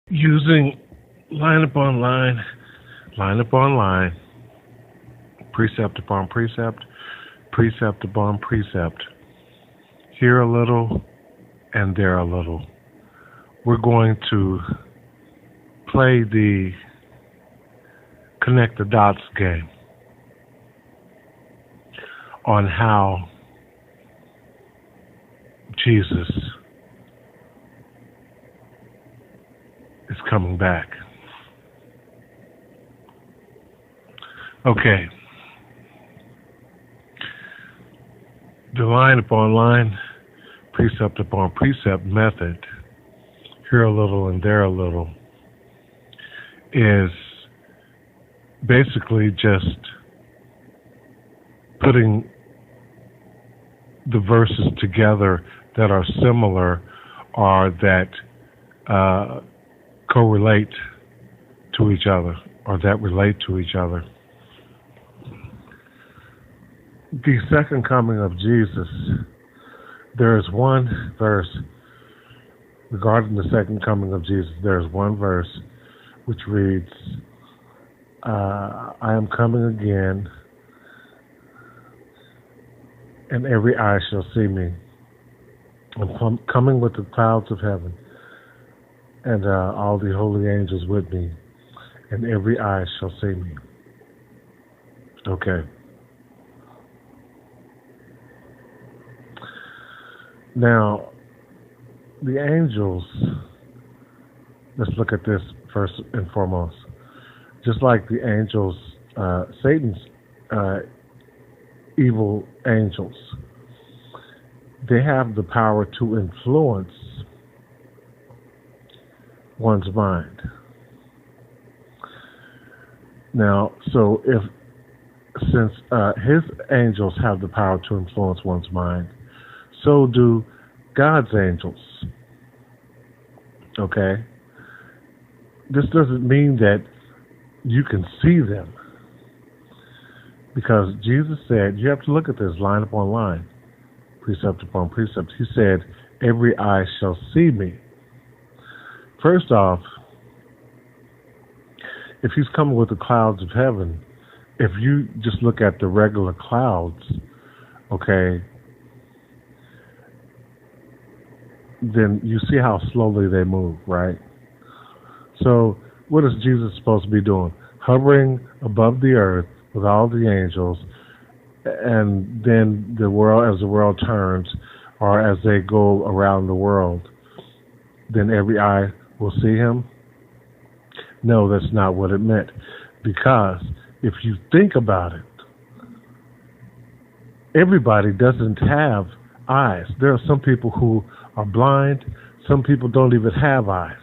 Using line upon line upon line, precept upon precept, precept upon precept, here a little and there a little. We're going to play the connect the dots game on how Jesus is coming back. Okay. The line upon line, precept upon precept method, here a little and there a little, is basically just putting the verses together that are similar or that correlate to each other or that relate to each other. The second coming of Jesus, there is one verse regarding the second coming of Jesus. There is one verse which reads, I am coming again, and every eye shall see me. I'm coming with the clouds of heaven, and all the holy angels with me, and every eye shall see me. Okay. Now, the angels, let's look at this first and foremost. Just like the angels, Satan's evil angels, they have the power to influence one's mind. Now, so since his angels have the power to influence one's mind, so do God's angels. Okay? This doesn't mean that you can see them, because Jesus said, you have to look at this line upon line, precept upon precept. He said, every eye shall see me. First off, if he's coming with the clouds of heaven, if you just look at the regular clouds, okay, then you see how slowly they move, right? So what is Jesus supposed to be doing? Hovering above the earth with all the angels, and then the world, as the world turns, or as they go around the world, then every eye will see him? No, that's not what it meant. Because if you think about it, everybody doesn't have eyes. There are some people who are blind. Some people don't even have eyes.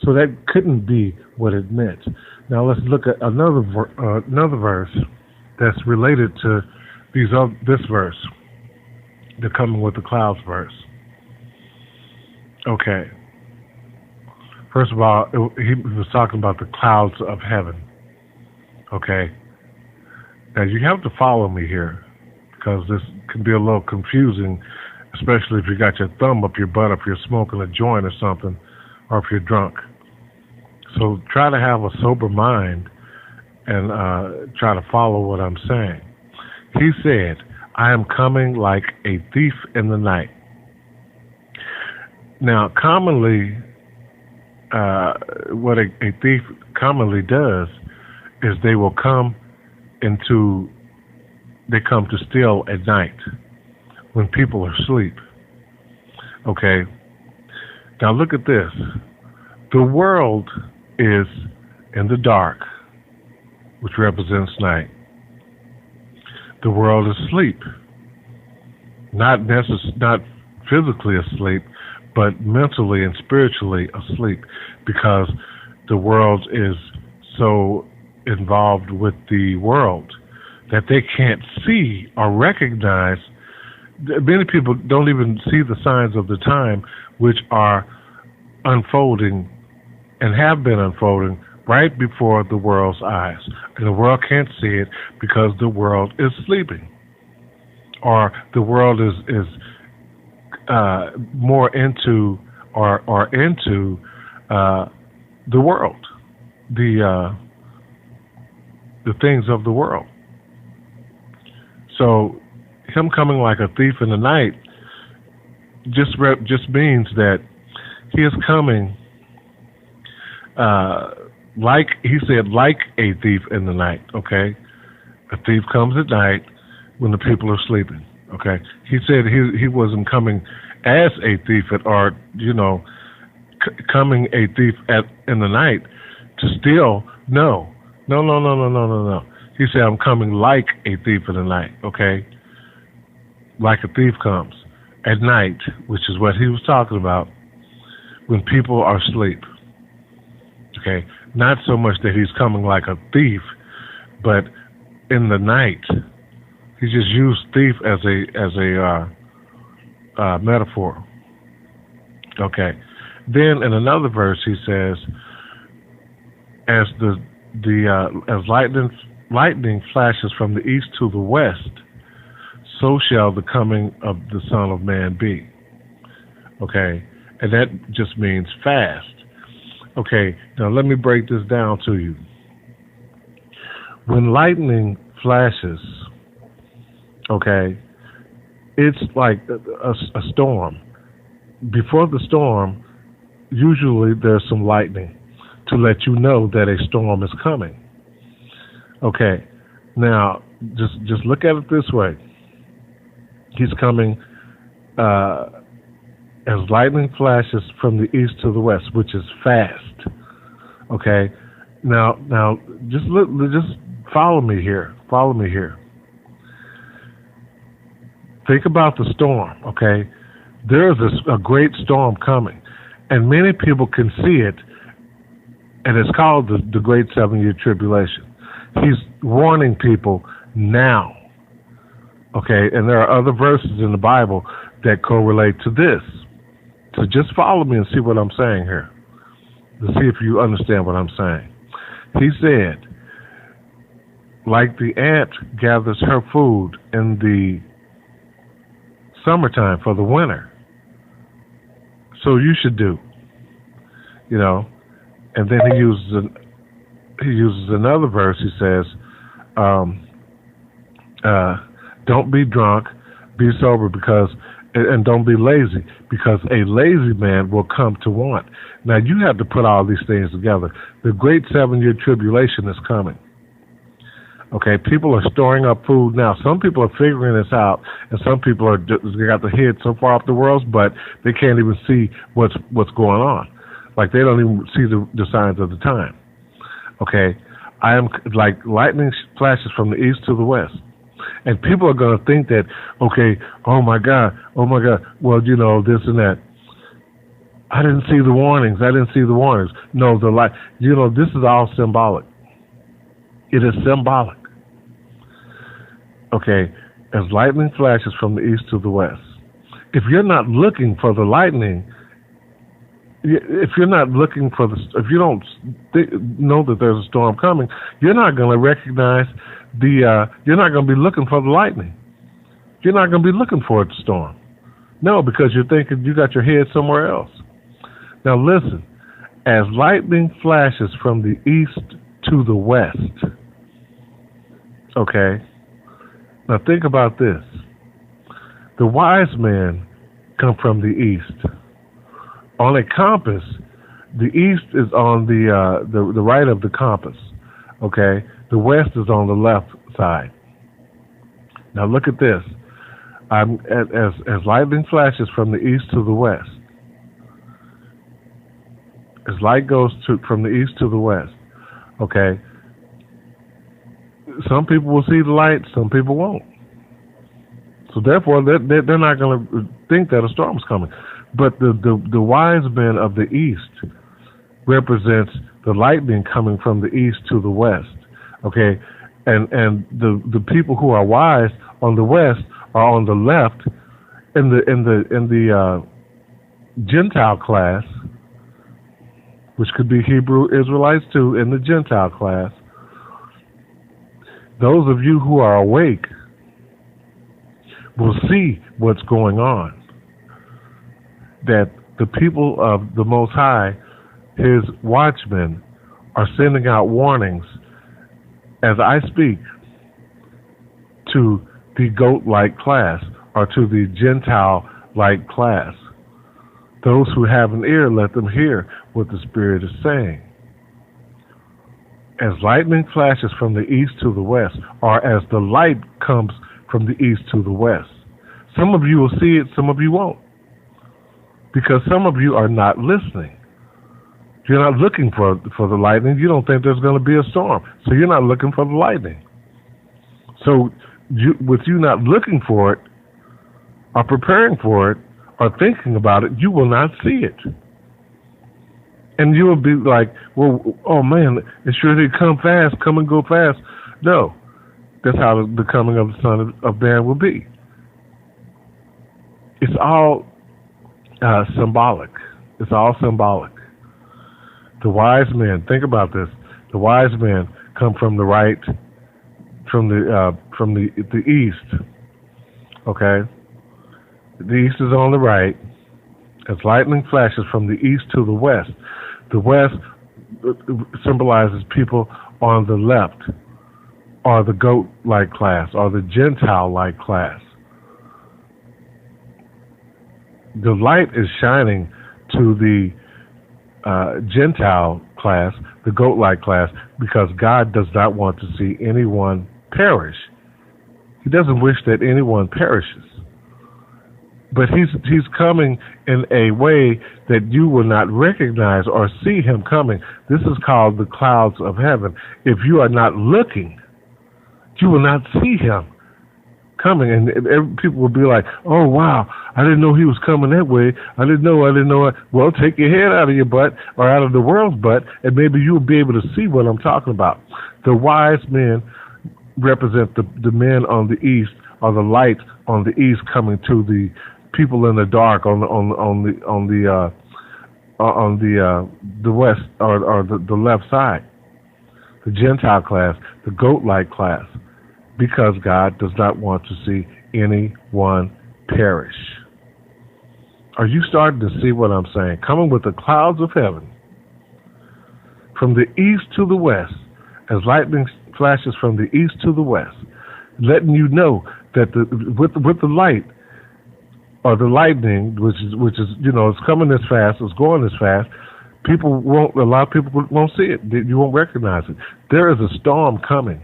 So that couldn't be what it meant. Now let's look at another verse that's related to this verse, the coming with the clouds verse. Okay. First of all, he was talking about the clouds of heaven. Okay. Now you have to follow me here, because this can be a little confusing, especially if you got your thumb up your butt, if you're smoking a joint or something, or if you're drunk. So try to have a sober mind and try to follow what I'm saying. He said, I am coming like a thief in the night. Now, commonly, what a thief commonly does is they come to steal at night when people are asleep. Okay? Now look at this. The world is in the dark, which represents night. The world is asleep. Not physically asleep, but mentally and spiritually asleep, because the world is so involved with the world that they can't see or recognize. Many people don't even see the signs of the time, which are unfolding and have been unfolding right before the world's eyes. And the world can't see it because the world is sleeping, or the world is more into or into uh, the world, the things of the world. So him coming like a thief in the night just means that he is coming, like he said, like a thief in the night. Okay, a thief comes at night when the people are sleeping. Okay, he said he wasn't coming as a thief or coming a thief in the night to steal. No. He said, I'm coming like a thief in the night, okay? Like a thief comes at night, which is what he was talking about, when people are asleep, okay? Not so much that he's coming like a thief, but in the night. He just used thief as a metaphor, okay? Then in another verse he says, as as lightning flashes from the east to the west, so shall the coming of the Son of Man be. Okay, and that just means fast. Okay, now let me break this down to you. When lightning flashes, okay, it's like a storm. Before the storm, usually there's some lightning to let you know that a storm is coming. Okay, now just look at it this way. He's coming as lightning flashes from the east to the west, which is fast. Okay, now just follow me here. Follow me here. Think about the storm. Okay, there's a great storm coming, and many people can see it. And it's called the Great 7-Year Tribulation. He's warning people now. Okay, and there are other verses in the Bible that correlate to this. So just follow me and see what I'm saying here. To see if you understand what I'm saying. He said, like the ant gathers her food in the summertime for the winter, so you should do. And then he uses another verse. He says, don't be drunk, be sober, and don't be lazy, because a lazy man will come to want. Now, you have to put all these things together. The great 7-year tribulation is coming. Okay, people are storing up food now. Some people are figuring this out, and some people they got their head so far off the world, but they can't even see what's going on. Like, they don't even see the signs of the time. Okay, I am like lightning flashes from the east to the west. And people are going to think that, okay, oh my God, well, this and that. I didn't see the warnings. No, the light, this is all symbolic. It is symbolic. Okay, as lightning flashes from the east to the west. If you're not looking for the lightning, if you don't know that there's a storm coming, you're not going to recognize you're not going to be looking for the lightning. You're not going to be looking for the storm. No, because you're thinking you got your head somewhere else. Now listen, as lightning flashes from the east to the west, okay, now think about this. The wise men come from the east. On a compass, the east is on the right of the compass. Okay, the west is on the left side. Now look at this. As lightning flashes from the east to the west, as light goes from the east to the west. Okay, some people will see the light, some people won't. So therefore, they're not going to think that a storm is coming. But the wise men of the east represents the lightning coming from the east to the west. Okay, and the people who are wise on the west are on the left. In the Gentile class, which could be Hebrew Israelites too, in the Gentile class, those of you who are awake will see what's going on. That the people of the Most High his watchmen are sending out warnings as I speak to the goat-like class, or to the Gentile-like class. Those who have an ear, let them hear what the Spirit is saying. As lightning flashes from the east to the west, or as the light comes from the east to the west. Some of you will see it, some of you won't. Because some of you are not listening. You're not looking for the lightning. You don't think there's going to be a storm. So you're not looking for the lightning. So with you not looking for it, or preparing for it, or thinking about it, you will not see it. And you will be like, well, oh man, it sure did come fast, come and go fast. No, that's how the coming of the Son of Man will be. It's all symbolic. It's all symbolic. The wise men, think about this. The wise men come from the right, from the east. Okay, the east is on the right. As lightning flashes from the east to the west. The west symbolizes people on the left, or the goat-like class, or the Gentile-like class. The light is shining to the Gentile class, the goat-like class, because God does not want to see anyone perish. He doesn't wish that anyone perishes. But he's coming in a way that you will not recognize or see him coming. This is called the clouds of heaven. If you are not looking, you will not see him coming. And people will be like, oh, wow, I didn't know he was coming that way. I didn't know. Well, take your head out of your butt, or out of the world's butt, and maybe you'll be able to see what I'm talking about. The wise men represent the men on the east, or the light on the east coming to the people in the dark on the west, or the left side, the Gentile class, the goat-like class, because God does not want to see anyone perish. Are you starting to see what I'm saying? Coming with the clouds of heaven, from the east to the west, as lightning flashes from the east to the west, letting you know that with the light, or the lightning, which is it's coming this fast, it's going this fast, a lot of people won't see it. You won't recognize it. There is a storm coming,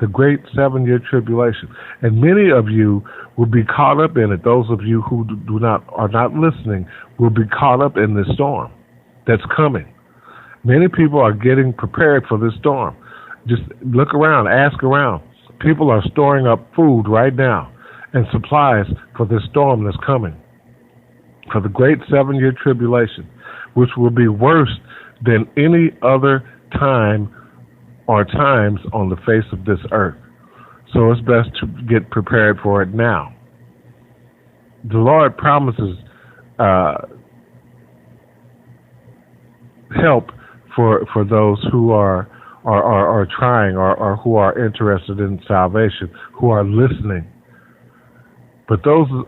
the great 7-year tribulation, and many of you will be caught up in it. Those of you who are not listening will be caught up in this storm that's coming. Many people are getting prepared for this storm. Just look around, ask around. People are storing up food right now and supplies for this storm that's coming, for the great 7-year tribulation, which will be worse than any other time or times on the face of this earth. So it's best to get prepared for it now. The Lord promises help for those who are trying, or who are interested in salvation, who are listening. But those in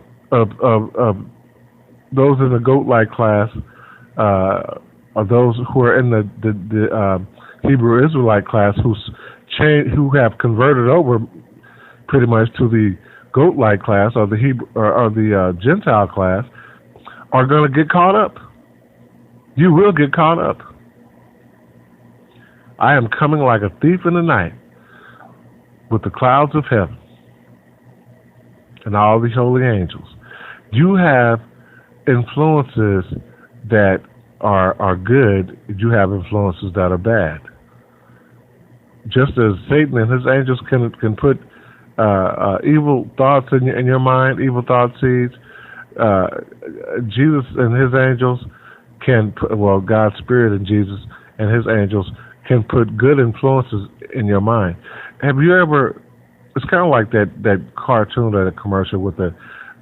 the goat-like class, are those who are in the Hebrew Israelite class, who have converted over pretty much to the goat-like class, or the Gentile class, are going to get caught up. You will get caught up. I am coming like a thief in the night, with the clouds of heaven and all the holy angels. You have influences that are good. You have influences that are bad. Just as Satan and his angels can put evil thoughts in your mind, evil thought seeds, Jesus and his angels can put, God's Spirit and Jesus and his angels can put good influences in your mind. Have you ever? It's kind of like that cartoon or the commercial with the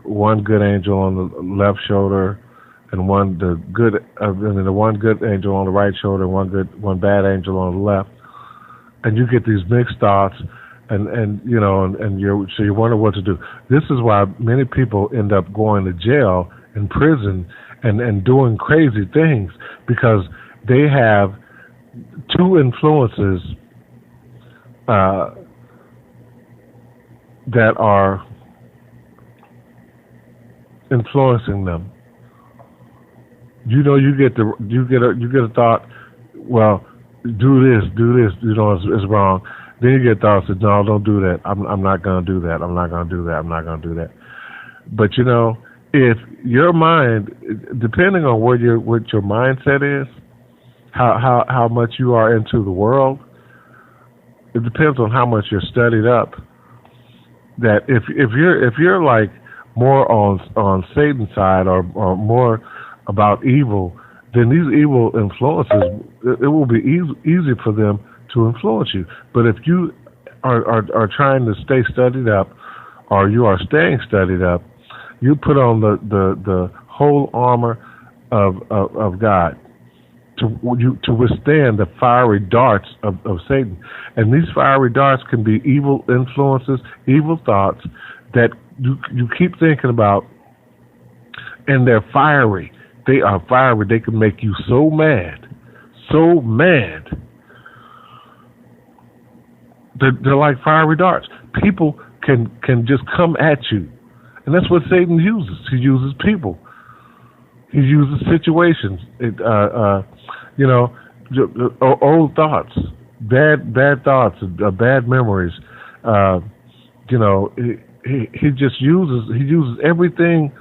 one good angel on the left shoulder and the one good angel on the right shoulder and one bad angel on the left, and you get these mixed thoughts, and you wonder what to do. This is why many people end up going to jail and prison and doing crazy things, because they have two influences that are influencing them. You know, you get a thought, well, do this, you know, it's wrong. Then you get thoughts that, no, don't do that. I'm not going to do that. I'm not going to do that. I'm not going to do that. But you know, if your mind, depending on what your mindset is, how much you are into the world, it depends on how much you're studied up. That if you're like more on Satan's side or more about evil, then these evil influences, it will be easy for them to influence you. But if you are trying to stay studied up, or you are staying studied up, you put on the whole armor of God to withstand the fiery darts of Satan. And these fiery darts can be evil influences, evil thoughts that you keep thinking about, and they're fiery. They are fiery. They can make you so mad. They're like fiery darts. People can just come at you. And that's what Satan uses. He uses people. He uses situations. You know, old thoughts, bad thoughts, bad memories. You know, he just uses everything.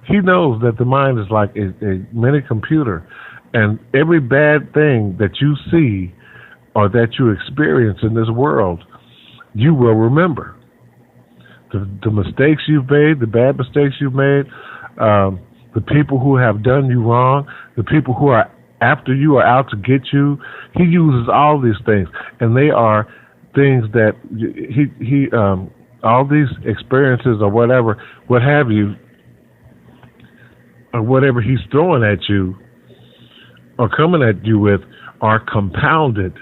He knows that the mind is like a mini computer, and every bad thing that you see or that you experience in this world, you will remember. The mistakes you've made, the bad mistakes you've made, the people who have done you wrong, the people who are after you are out to get you. He uses all these things, and they are things that he all these experiences or whatever, what have you, or whatever he's throwing at you or coming at you with are compounded.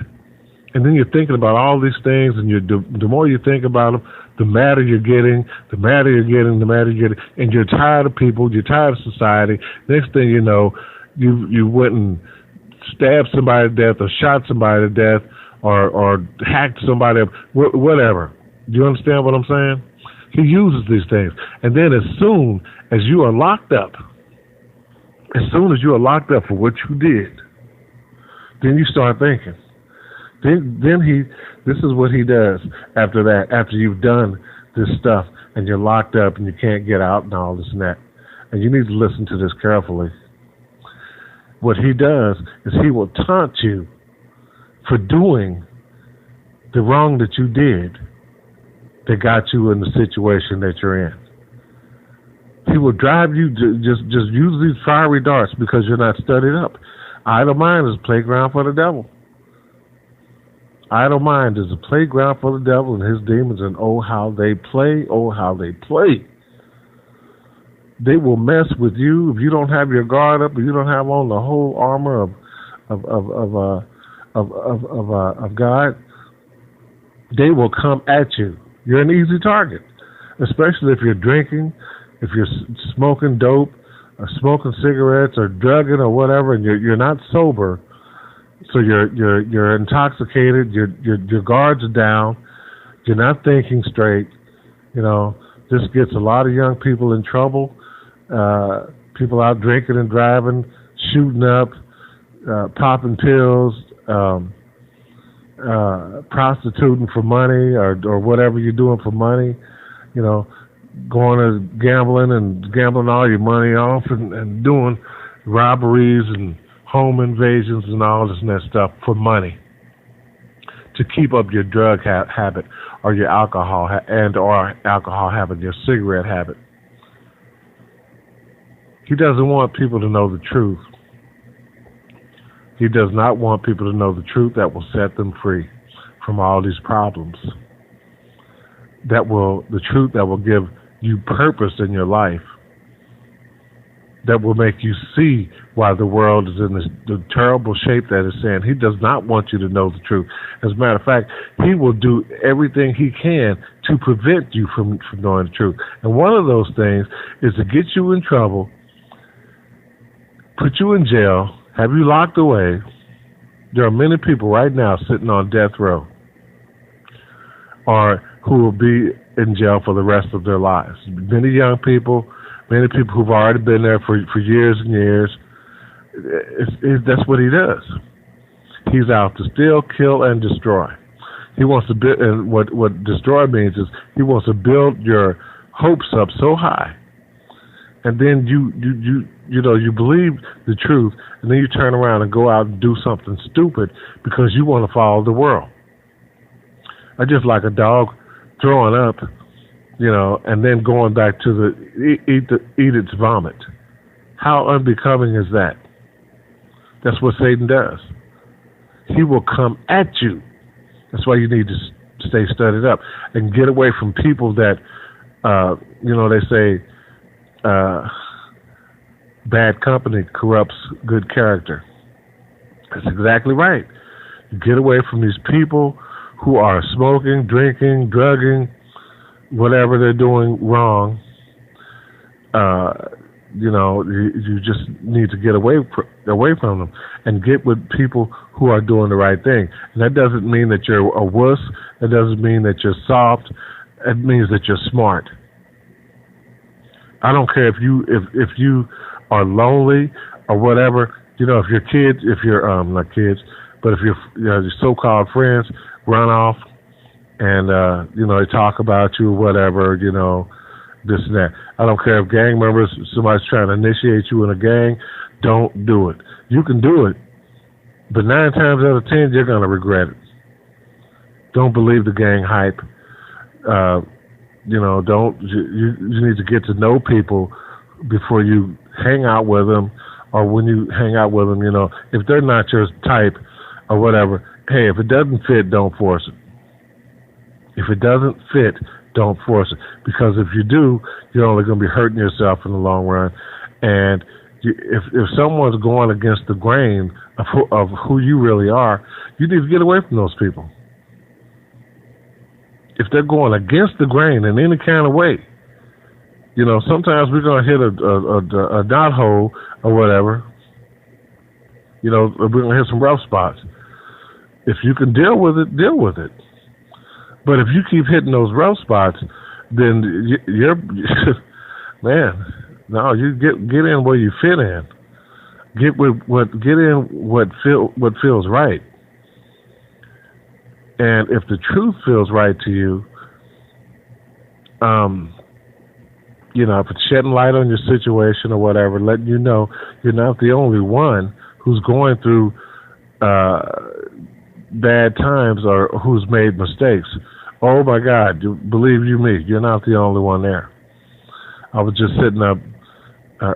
And then you're thinking about all these things, and the more you think about them, the madder you're getting, and you're tired of people, you're tired of society. Next thing you know, you went and stabbed somebody to death or shot somebody to death or hacked somebody up, whatever. Do you understand what I'm saying? He uses these things. And then as soon as you are locked up for what you did, then you start thinking. Then this is what he does after that, after you've done this stuff and you're locked up and you can't get out and all this and that. And you need to listen to this carefully. What he does is he will taunt you for doing the wrong that you did that got you in the situation that you're in. He will drive you to just use these fiery darts because you're not studied up. Idle mind is a playground for the devil. Idle mind is a playground for the devil and his demons, and oh how they play, oh how they play. They will mess with you if you don't have your guard up, if you don't have on the whole armor of God. They will come at you. You're an easy target, especially if you're drinking, if you're smoking dope, or smoking cigarettes, or drugging, or whatever, and you're not sober. So you're intoxicated. Your guards are down. You're not thinking straight. You know, this gets a lot of young people in trouble. People out drinking and driving, shooting up, popping pills, prostituting for money, or whatever you're doing for money. You know, going to gambling all your money off and doing robberies and home invasions and all this and that stuff for money to keep up your drug habit or your alcohol alcohol habit, your cigarette habit. He doesn't want people to know the truth. He does not want people to know the truth that will set them free from all these problems. The truth that will give you purpose in your life. That will make you see why the world is in the terrible shape that it's in. He does not want you to know the truth. As a matter of fact, he will do everything he can to prevent you from knowing the truth. And one of those things is to get you in trouble, put you in jail, have you locked away, There are many people right now sitting on death row or who will be in jail for the rest of their lives. Many young people, many people who've already been there for years and years. That's what he does. He's out to steal, kill, and destroy. He wants to build, and what destroy means is he wants to build your hopes up so high, and then you believe the truth, and then you turn around and go out and do something stupid because you want to follow the world. I just like a dog throwing up, and then going back to eat its vomit. How unbecoming is that? That's what Satan does. He will come at you. That's why you need to stay studied up and get away from people that, they say, bad company corrupts good character. That's exactly right. You get away from these people who are smoking, drinking, drugging, whatever they're doing wrong. You just need to get away from them and get with people who are doing the right thing. And that doesn't mean that you're a wuss. That doesn't mean that you're soft. It means that you're smart. I don't care if you are lonely or whatever. If your kids, if you're not kids, but if your so-called friends run off and they talk about you or whatever, this and that. I don't care if gang members, somebody's trying to initiate you in a gang, don't do it. You can do it, but 9 times out of 10, you're going to regret it. Don't believe the gang hype. You need to get to know people before you hang out with them, or when you hang out with them, if they're not your type or whatever, hey, if it doesn't fit, don't force it. If it doesn't fit, don't force it. Because if you do, you're only going to be hurting yourself in the long run. And if someone's going against the grain of who you really are, you need to get away from those people. If they're going against the grain in any kind of way, sometimes we're going to hit a knot hole or whatever. We're going to hit some rough spots. If you can deal with it, deal with it. But if you keep hitting those rough spots, then you're man. No, you get in where you fit in. Get in what feels right. And if the truth feels right to you, if it's shedding light on your situation or whatever, letting you know you're not the only one who's going through bad times or who's made mistakes. Oh my God, believe you me, you're not the only one there. I was just sitting up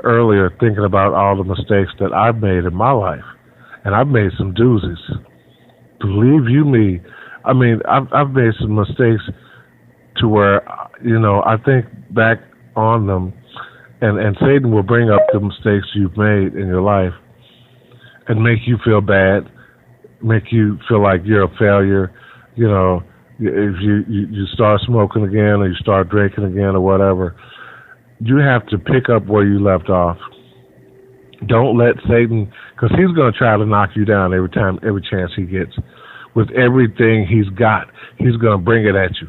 earlier thinking about all the mistakes that I've made in my life, and I've made some doozies. Believe you me, I mean, I've made some mistakes to where, I think back on them, and Satan will bring up the mistakes you've made in your life and make you feel bad, make you feel like you're a failure, if you start smoking again or you start drinking again or whatever. You have to pick up where you left off. Don't let Satan, because he's going to try to knock you down every chance he gets. With everything he's got, he's going to bring it at you.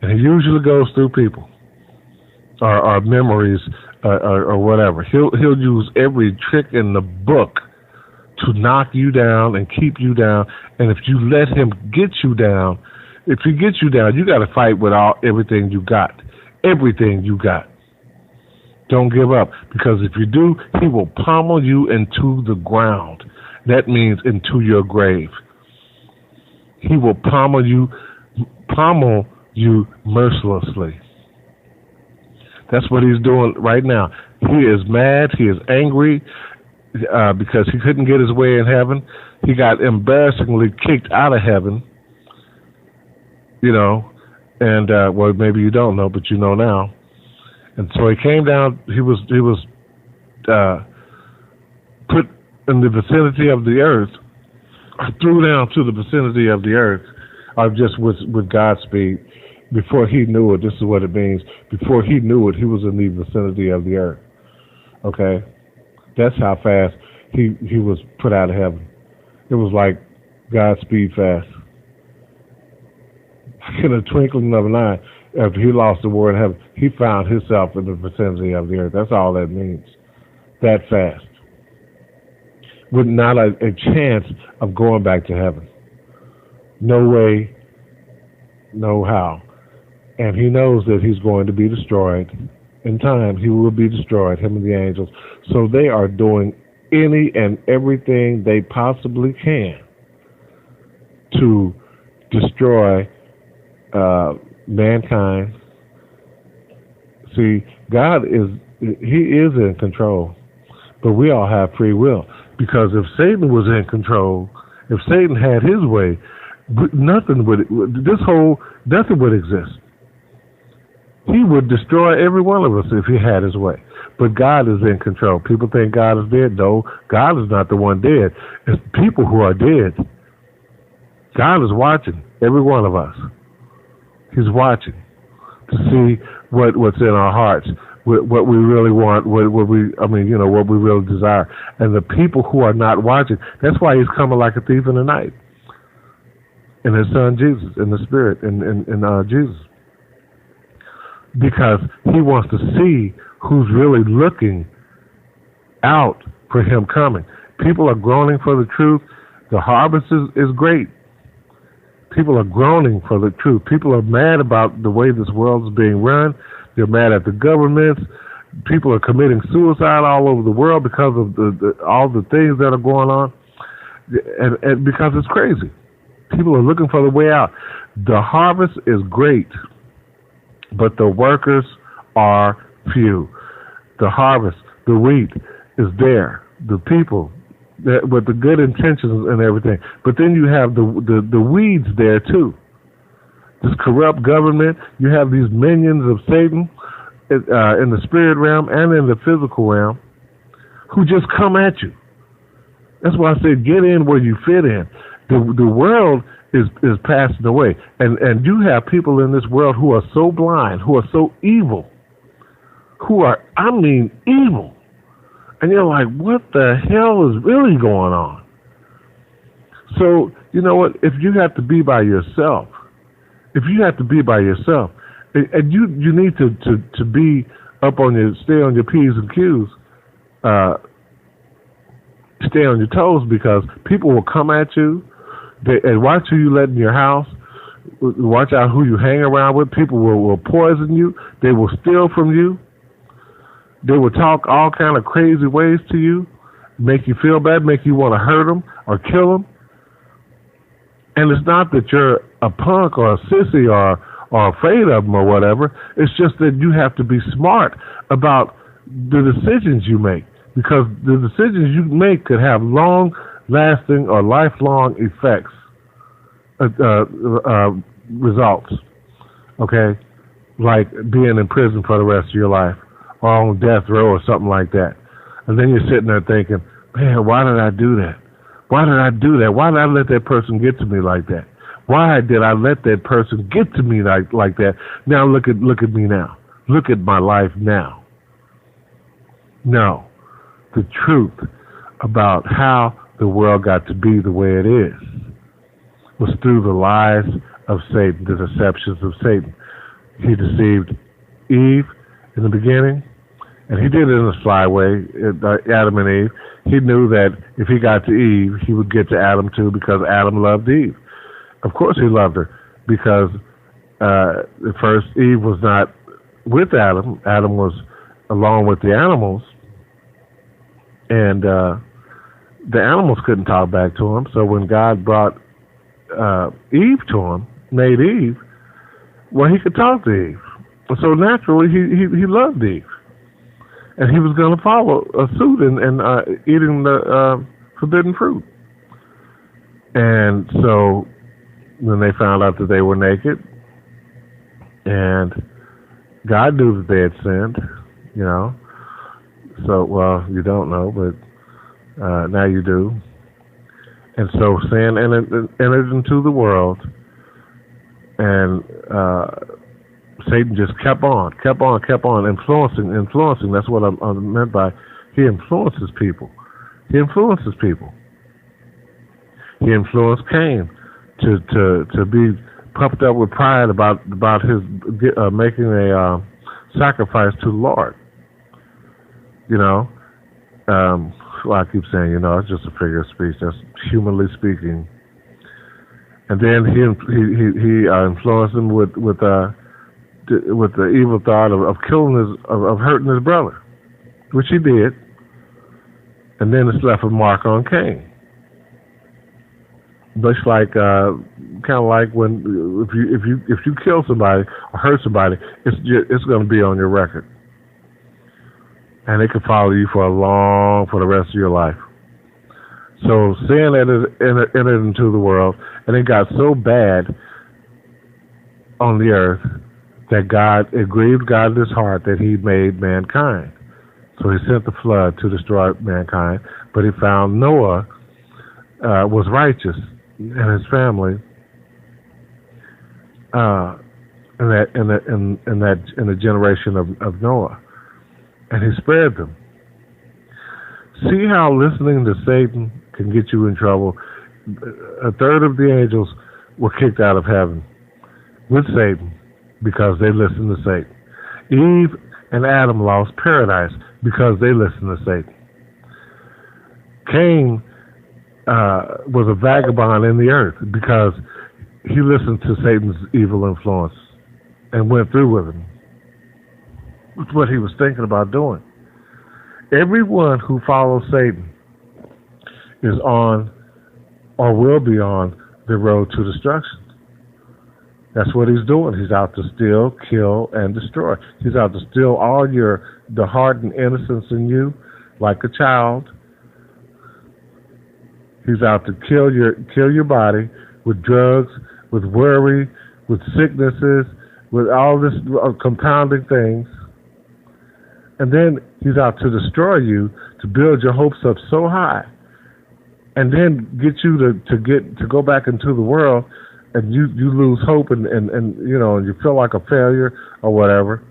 And he usually goes through people or memories or whatever. He'll use every trick in the book to knock you down and keep you down. And if you let him get you down, if he gets you down, you got to fight with everything you got. Everything you got. Don't give up, because if you do, he will pummel you into the ground. That means into your grave. He will pummel you mercilessly. That's what he's doing right now. He is mad. He is angry because he couldn't get his way in heaven. He got embarrassingly kicked out of heaven. And well, maybe you don't know, but you know now. And so he came down. He was put in the vicinity of the earth, threw down to the vicinity of the earth, just with Godspeed. Before he knew it, this is what it means. Before he knew it, he was in the vicinity of the earth. Okay, that's how fast he was put out of heaven. It was like Godspeed fast. In a twinkling of an eye, after he lost the war in heaven, he found himself in the vicinity of the earth. That's all that means. That fast. With not a chance of going back to heaven. No way, no how. And he knows that he's going to be destroyed. In time, he will be destroyed, him and the angels. So they are doing any and everything they possibly can to destroy mankind. See, God he is in control, but we all have free will. Because if Satan was in control, if Satan had his way, nothing would exist. He would destroy every one of us if he had his way. But God is in control. People think God is dead. No, God is not the one dead. It's people who are dead. God is watching every one of us. He's watching to see what's in our hearts, what we really want, what we really desire. And the people who are not watching, that's why he's coming like a thief in the night. In his son Jesus, in the Spirit, in Jesus. Because he wants to see who's really looking out for him coming. People are groaning for the truth. The harvest is great. People are groaning for the truth. People are mad about the way this world is being run. They're mad at the governments. People are committing suicide all over the world because of all the things that are going on. And because it's crazy. People are looking for the way out. The harvest is great, but the workers are few. The harvest, the wheat is there. The people with the good intentions and everything. But then you have the weeds there too. This corrupt government. You have these minions of Satan in the spirit realm and in the physical realm who just come at you. That's why I said get in where you fit in. The world is passing away. And you have people in this world who are so blind, who are so evil, who are, evil. And you're like, what the hell is really going on? So, you know what? If you have to be by yourself, and you need to be stay on your P's and Q's, stay on your toes, because people will come at you. And watch who you let in your house. Watch out who you hang around with. People will poison you. They will steal from you. They will talk all kind of crazy ways to you, make you feel bad, make you want to hurt them or kill them. And it's not that you're a punk or a sissy or afraid of them or whatever. It's just that you have to be smart about the decisions you make, because the decisions you make could have long-lasting or lifelong effects, results, okay? Like being in prison for the rest of your life or on death row or something like that. And then you're sitting there thinking, man, why did I do that? Why did I do that? Why did I let that person get to me like that? Why did I let that person get to me like that? Now look at me now. Look at my life now. No. The truth about how the world got to be the way it is was through the lies of Satan, the deceptions of Satan. He deceived Eve in the beginning, and he did it in a sly way, Adam and Eve. He knew that if he got to Eve, he would get to Adam too, because Adam loved Eve. Of course he loved her, because at first Eve was not with Adam. Adam was along with the animals, and the animals couldn't talk back to him. So when God brought Eve to him, made Eve, well, he could talk to Eve. So naturally, he loved Eve, and he was going to follow suit in eating the forbidden fruit. And so then they found out that they were naked, and God knew that they had sinned, you know. So, well, you don't know, but now you do. And so sin entered into the world, and Satan just kept on influencing. That's what I meant by he influences people. He influenced Cain to be puffed up with pride about his making a sacrifice to the Lord. You know, well, I keep saying, it's just a figure of speech. That's humanly speaking. And then he influenced him with the evil thought of killing of hurting his brother, which he did. And then it's left a mark on Cain. Looks like kind of like when if you kill somebody or hurt somebody, it's going to be on your record, and it can follow you for the rest of your life. So sin entered into the world, and it got so bad on the earth that it grieved God in his heart that he made mankind. So he sent the flood to destroy mankind, but he found Noah was righteous and his family in the generation of Noah, and he spared them. See how listening to Satan can get you in trouble. A third of the angels were kicked out of heaven with Satan because they listened to Satan. Eve and Adam lost paradise because they listened to Satan. Cain was a vagabond in the earth because he listened to Satan's evil influence and went through with him. It's what he was thinking about doing. Everyone who follows Satan is on or will be on the road to destruction. That's what he's doing. He's out to steal, kill, and destroy. He's out to steal all the heart and innocence in you, like a child. He's out to kill your body with drugs, with worry, with sicknesses, with all this compounding things. And then he's out to destroy you, to build your hopes up so high, and then get you to go back into the world, and you lose hope and you feel like a failure or whatever.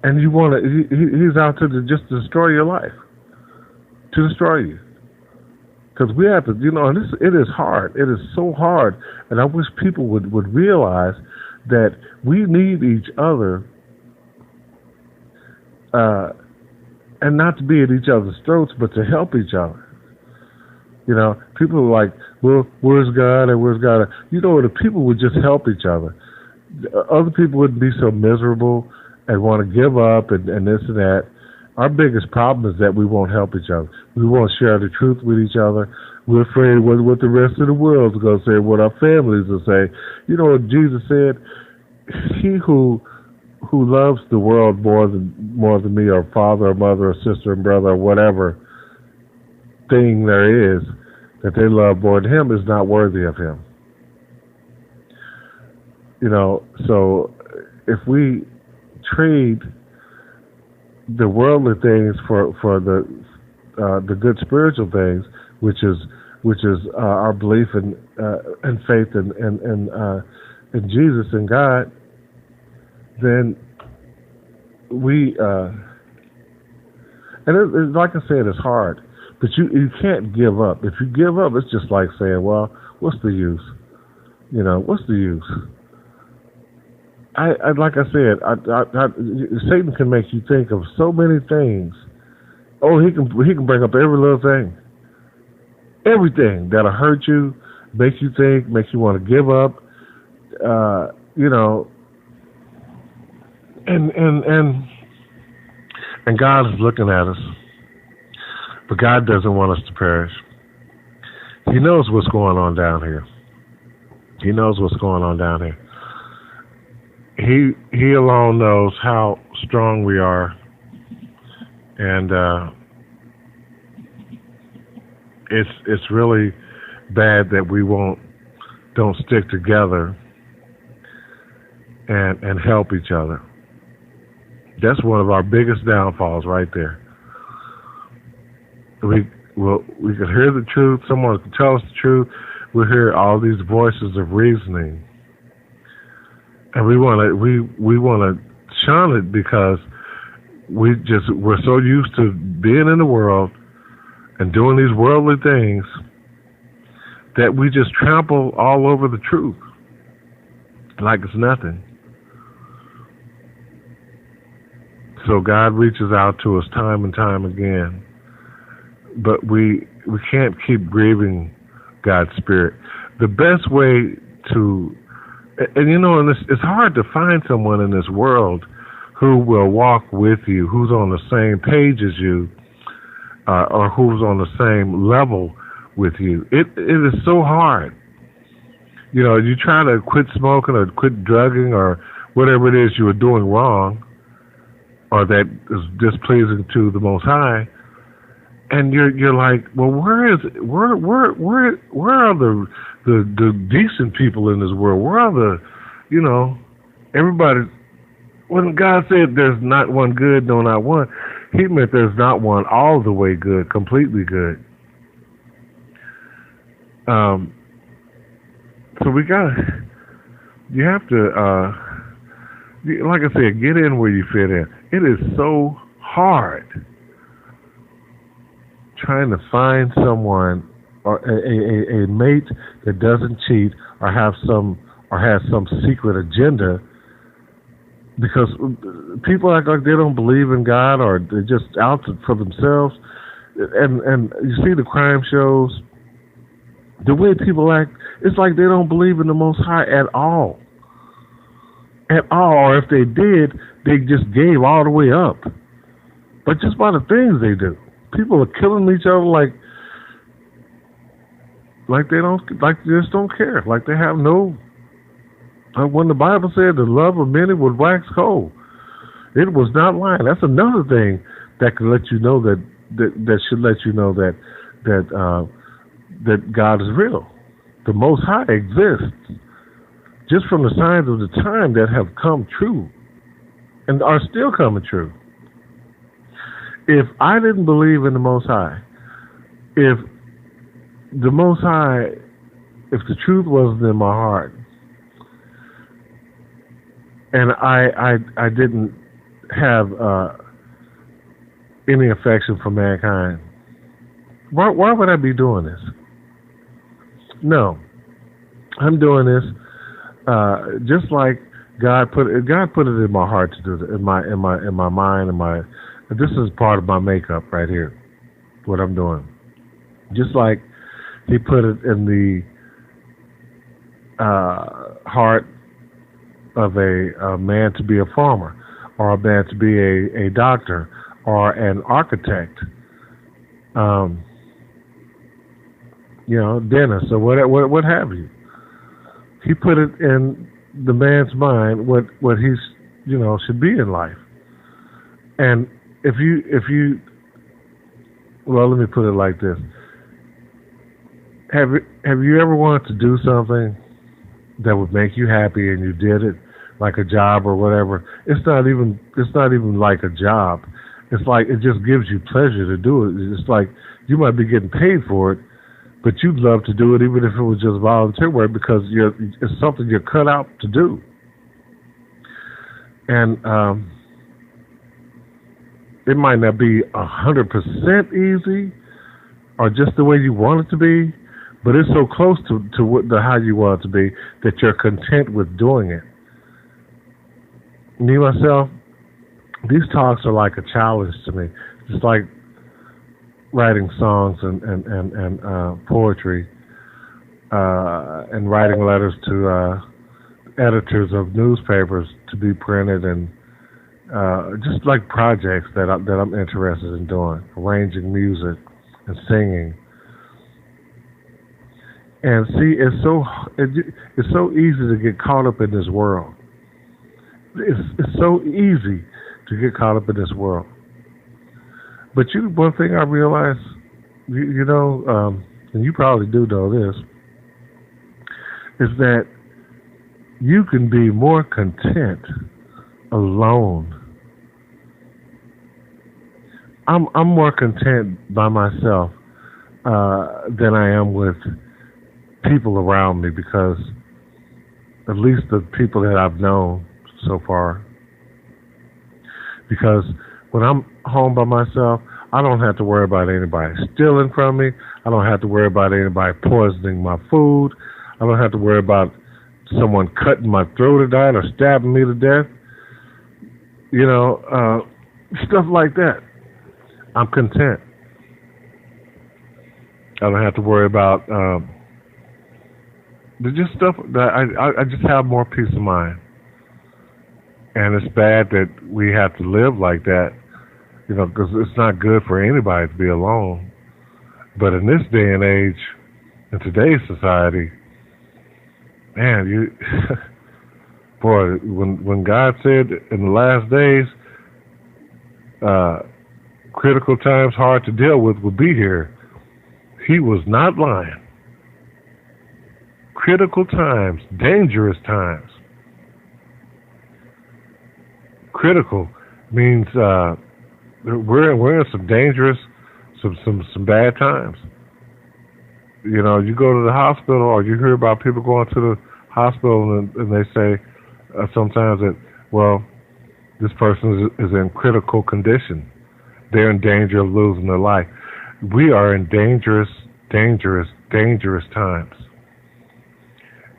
And he's out to just destroy your life, to destroy you. Because we have to, and it is hard. It is so hard. And I wish people would realize that we need each other, and not to be at each other's throats, but to help each other. People are like, well, where's God and where's God? If people would just help each other, other people wouldn't be so miserable and want to give up and this and that. Our biggest problem is that we won't help each other. We won't share the truth with each other. We're afraid what the rest of the world's going to say, what our families will say. You know what Jesus said? He who loves the world more than me, or father or mother or sister and brother or whatever thing there is that they love more than him is not worthy of him. So if we trade the worldly things for the good spiritual things, which is our belief and faith in Jesus and God, then we and like I said, it's hard, but you can't give up. If you give up, it's just like saying, well, what's the use? What's the use? Like I said, Satan can make you think of so many things. Oh, he can bring up every little thing, everything that'll hurt you, make you think, make you want to give up. And God is looking at us, but God doesn't want us to perish. He knows what's going on down here. He knows what's going on down here. He alone knows how strong we are, and it's really bad that we don't stick together and help each other. That's one of our biggest downfalls right there. We could hear the truth. Someone could tell us the truth. We'll hear all these voices of reasoning, and we want to shun it because we're so used to being in the world and doing these worldly things that we just trample all over the truth like it's nothing. So God reaches out to us time and time again, but we can't keep grieving God's Spirit. The best way to, and it's hard to find someone in this world who will walk with you, who's on the same page as you, or who's on the same level with you. It is so hard. You try to quit smoking or quit drugging or whatever it is you are doing wrong, or that is displeasing to the Most High, and you're like, well, where are the decent people in this world? Where are the, everybody? When God said there's not one good, no, not one, He meant there's not one all the way good, completely good. So you have to, like I said, get in where you fit in. It is so hard trying to find someone or a mate that doesn't cheat or has some secret agenda, because people act like they don't believe in God or they're just out for themselves. And you see the crime shows, the way people act, it's like they don't believe in the Most High at all. At all, or if they did, they just gave all the way up. But just by the things they do, people are killing each other like they just don't care, like they have no. When the Bible said the love of many would wax cold, it was not lying. That's another thing that can let you know that should let you know that God is real. The Most High exists, just from the signs of the time that have come true and are still coming true. If I didn't believe in the Most High, if the Most High, if the truth wasn't in my heart, and I didn't have any affection for mankind, why would I be doing this? No, I'm doing this just like God put it in my heart to do it, in my mind, this is part of my makeup right here, what I'm doing. Just like He put it in the heart of a man to be a farmer, or a man to be a doctor, or an architect, dentist, or what have you. He put it in the man's mind what he's should be in life. And if you well, let me put it like this: Have you ever wanted to do something that would make you happy and you did it, like a job or whatever? It's not even like a job. It's like it just gives you pleasure to do it. It's like you might be getting paid for it, but you'd love to do it even if it was just volunteer work, because it's something you're cut out to do. And it might not be 100% easy or just the way you want it to be, but it's so close to how you want it to be that you're content with doing it. Me, myself, these talks are like a challenge to me. It's like writing songs and poetry and writing letters to editors of newspapers to be printed, and just like projects that I'm interested in doing, arranging music and singing. And see, it's so easy to get caught up in this world. It's so easy to get caught up in this world. But one thing I realize, and you probably do know this, is that you can be more content alone. I'm more content by myself than I am with people around me, because at least the people that I've known so far. Because when I'm home by myself, I don't have to worry about anybody stealing from me. I don't have to worry about anybody poisoning my food. I don't have to worry about someone cutting my throat to death or stabbing me to death. Stuff like that. I'm content. I don't have to worry about just stuff that I just have more peace of mind. And it's bad that we have to live like that, because it's not good for anybody to be alone. But in this day and age, in today's society, man, boy, when God said in the last days, critical times hard to deal with will be here, He was not lying. Critical times, dangerous times. Critical means we're in some dangerous, some bad times. You go to the hospital, or you hear about people going to the hospital, and they say sometimes that, well, this person is in critical condition. They're in danger of losing their life. We are in dangerous times.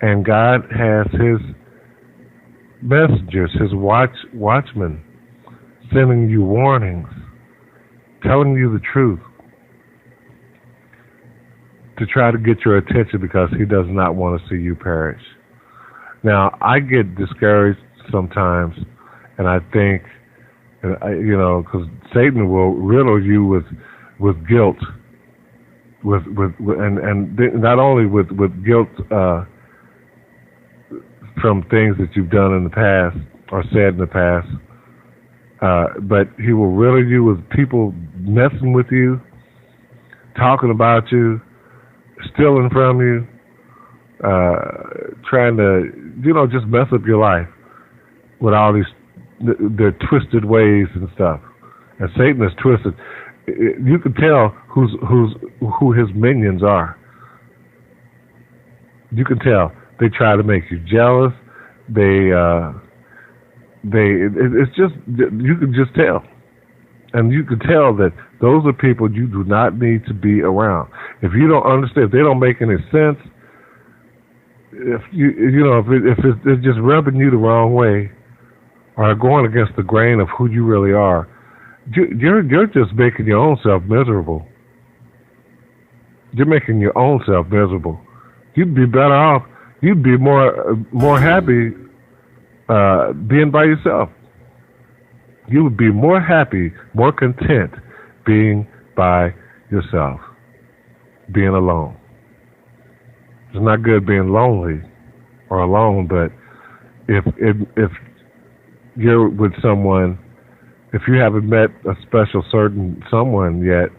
And God has His messengers, His watchmen, sending you warnings, telling you the truth, to try to get your attention, because He does not want to see you perish. Now, I get discouraged sometimes, and I think, because Satan will riddle you with guilt, and not only with guilt from things that you've done in the past or said in the past, but he will riddle you with people messing with you, talking about you, stealing from you, trying to, just mess up your life with all their twisted ways and stuff. And Satan is twisted. You can tell who his minions are. You can tell. They try to make you jealous. It's just, you can just tell. And you can tell that those are people you do not need to be around. If you don't understand, if they don't make any sense, if it's just rubbing you the wrong way, or going against the grain of who you really are, you're just making your own self miserable. You're making your own self miserable. You'd be better off. You'd be more happy being by yourself. You would be more happy, more content being by yourself, being alone. It's not good being lonely or alone, but if you're with someone, if you haven't met a special certain someone yet,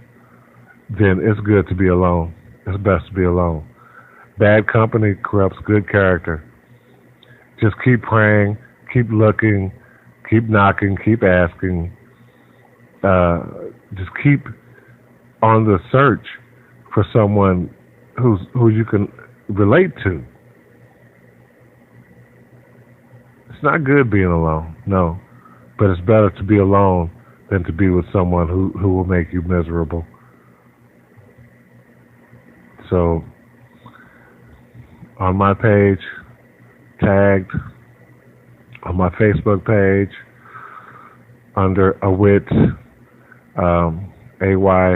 then it's good to be alone. It's best to be alone. Bad company corrupts good character. Just keep praying, keep looking, keep knocking, keep asking. Just keep on the search for someone who you can relate to. It's not good being alone, no. But it's better to be alone than to be with someone who will make you miserable. So, on my page, tagged, on my Facebook page, under AWYT, AWYTNEZ,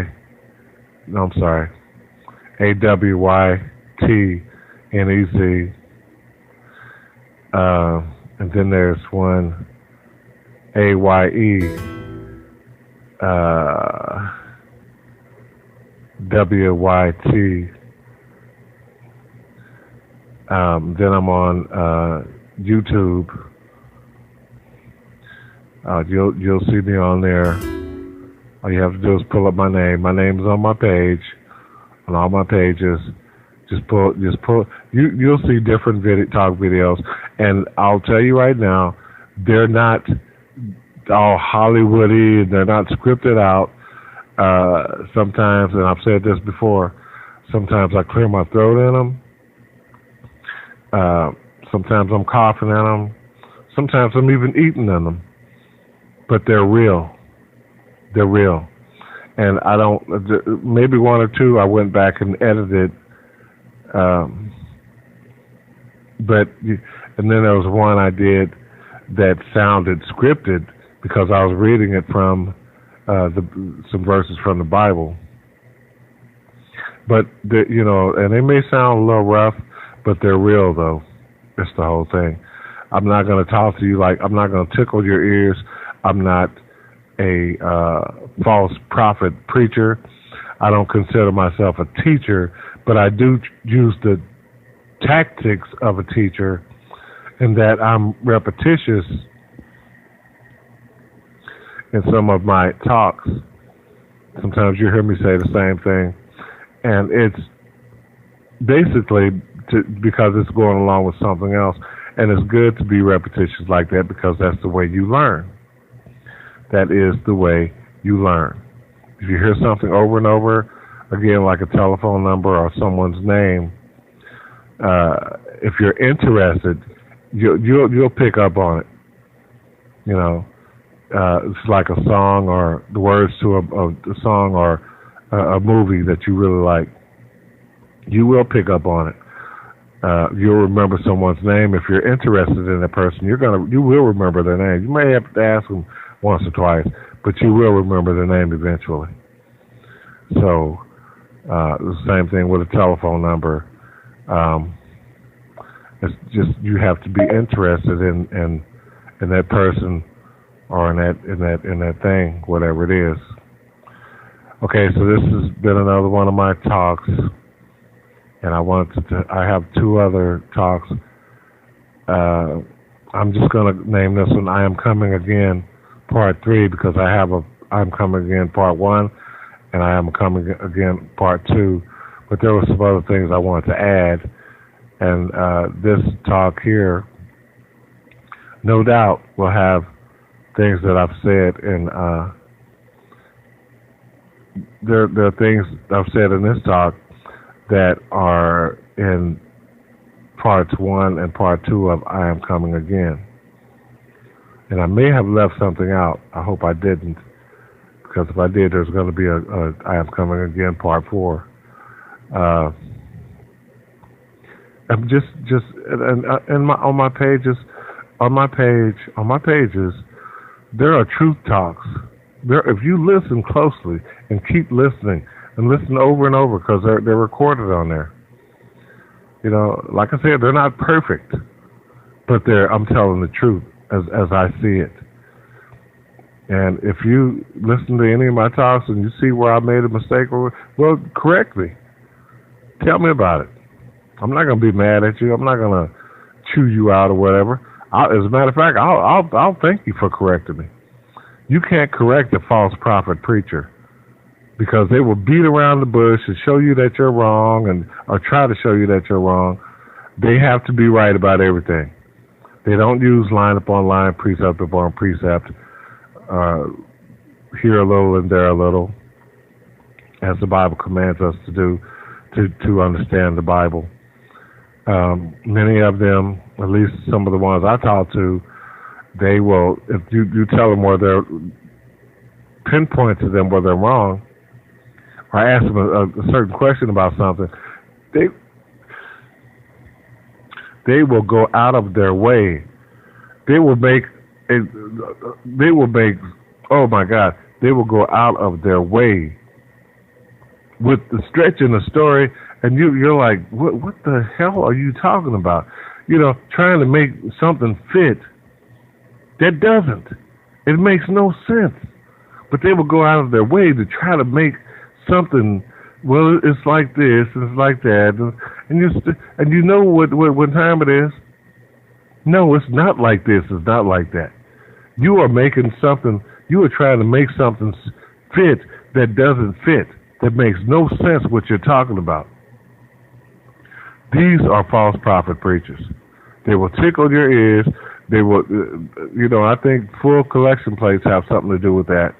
and then there's one, AYE, WYT. Then I'm on YouTube. You'll see me on there. All you have to do is pull up my name. My name is on my page, on all my pages. Just pull. You'll see different talk videos, and I'll tell you right now, they're not all Hollywoody, and they're not scripted out. Sometimes, and I've said this before, sometimes I clear my throat in them. Sometimes I'm coughing in them. Sometimes I'm even eating in them. But they're real. They're real. and I don't. Maybe one or two I went back and edited, um, but and then there was one I did that sounded scripted because I was reading it from some verses from the Bible. But and they may sound a little rough, but they're real though. That's the whole thing. I'm not going to talk to you like I'm not going to tickle your ears. I'm not a false prophet preacher. I don't consider myself a teacher, but I do use the tactics of a teacher in that I'm repetitious in some of my talks. Sometimes you hear me say the same thing, and it's basically because it's going along with something else, and it's good to be repetitious like that because that's the way you learn. That is the way you learn. If you hear something over and over again, like a telephone number or someone's name, if you're interested, you'll pick up on it. It's like a song or the words to a song or a movie that you really like. You will pick up on it. You'll remember someone's name if you're interested in a person. You will remember their name. You may have to ask them once or twice, but you will remember their name eventually. So the same thing with a telephone number. It's just you have to be interested in that person or in that thing, whatever it is. Okay, so this has been another one of my talks, and I have two other talks. I'm just going to name this one I Am Coming Again Part 3 because I have I'm Coming Again Part 1 and I Am Coming Again Part 2, but there were some other things I wanted to add, and this talk here no doubt will have things that I've said in there are things I've said in this talk that are in parts 1 and part 2 of I Am Coming Again. And I may have left something out. I hope I didn't, because if I did, there's going to be a I Am Coming Again part 4. I'm just and on my pages, there are truth talks. If you listen closely and keep listening and listen over and over, because they're recorded on there. Like I said, they're not perfect, but I'm telling the truth as I see it. And if you listen to any of my talks and you see where I made a mistake, well, correct me. Tell me about it. I'm not going to be mad at you. I'm not going to chew you out or whatever. As a matter of fact, I'll thank you for correcting me. You can't correct a false prophet preacher because they will beat around the bush and show you that you're wrong or try to show you that you're wrong. They have to be right about everything. They don't use line upon line, precept upon precept, here a little and there a little, as the Bible commands us to do to understand the Bible. Many of them, at least some of the ones I talk to, they will, if you tell them where they're, pinpoint to them where they're wrong, or ask them a certain question about something, they will go out of their way. They will make, oh my God, they will go out of their way with the stretch in the story, and you're like, what the hell are you talking about? Trying to make something fit that doesn't. It makes no sense. But they will go out of their way to try to make something. Well, it's like this, and it's like that, and you know what time it is. No, it's not like this. It's not like that. You are making something. You are trying to make something fit that doesn't fit. That makes no sense what you're talking about. These are false prophet preachers. They will tickle your ears. They will, I think full collection plates have something to do with that.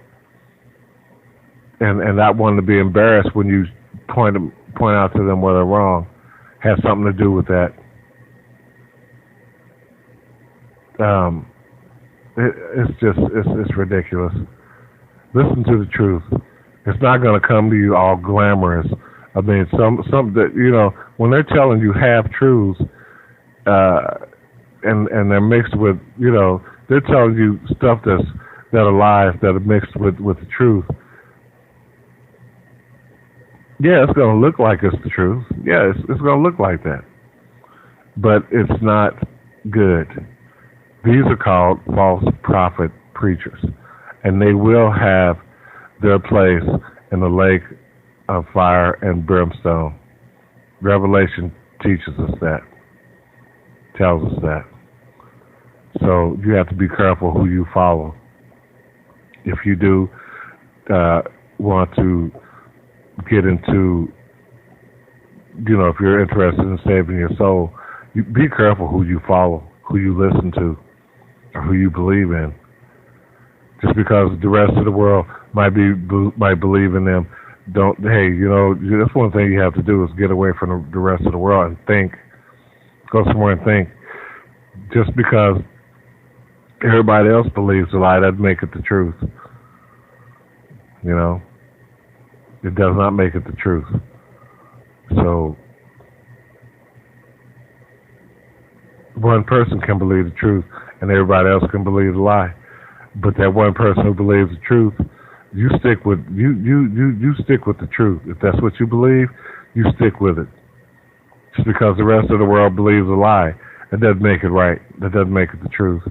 And not wanting to be embarrassed when you point out to them where they're wrong has something to do with that. It's ridiculous. Listen to the truth. It's not going to come to you all glamorous. I mean, some that when they're telling you half truths, and they're mixed with they're telling you stuff that are lies that are mixed with the truth. Yeah, it's going to look like it's the truth. Yeah, it's going to look like that, but it's not good. These are called false prophet preachers, and they will have their place in the lake of fire and brimstone. Revelation teaches us that, tells us that. So you have to be careful who you follow. If you do want to get into, if you're interested in saving your soul, you be careful who you follow, who you listen to, or who you believe in. Just because the rest of the world might believe in them, that's one thing you have to do is get away from the rest of the world and think. Go somewhere and think. Just because everybody else believes the lie doesn't make it the truth. It does not make it the truth. So one person can believe the truth and everybody else can believe the lie. But that one person who believes the truth, you stick with you stick with the truth. If that's what you believe, you stick with it. Just because the rest of the world believes a lie, that doesn't make it right. That doesn't make it the truth.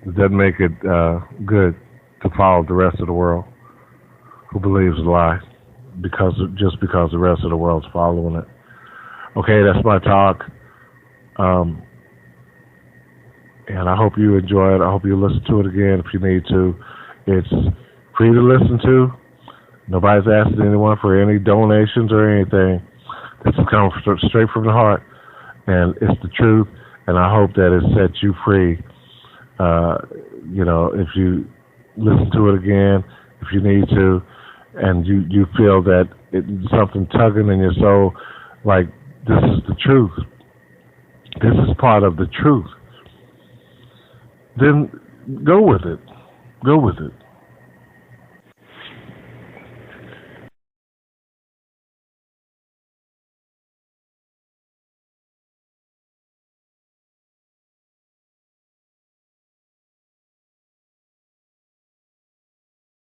It doesn't make it good to follow the rest of the world who believes a lie just because the rest of the world's following it. Okay, that's my talk. And I hope you enjoy it. I hope you listen to it again if you need to. It's free to listen to. Nobody's asking anyone for any donations or anything. This is coming straight from the heart. And it's the truth. And I hope that it sets you free. If you listen to it again, if you need to, and you feel that it's something tugging in your soul, like this is the truth. This is part of the truth. Then go with it. Go with it.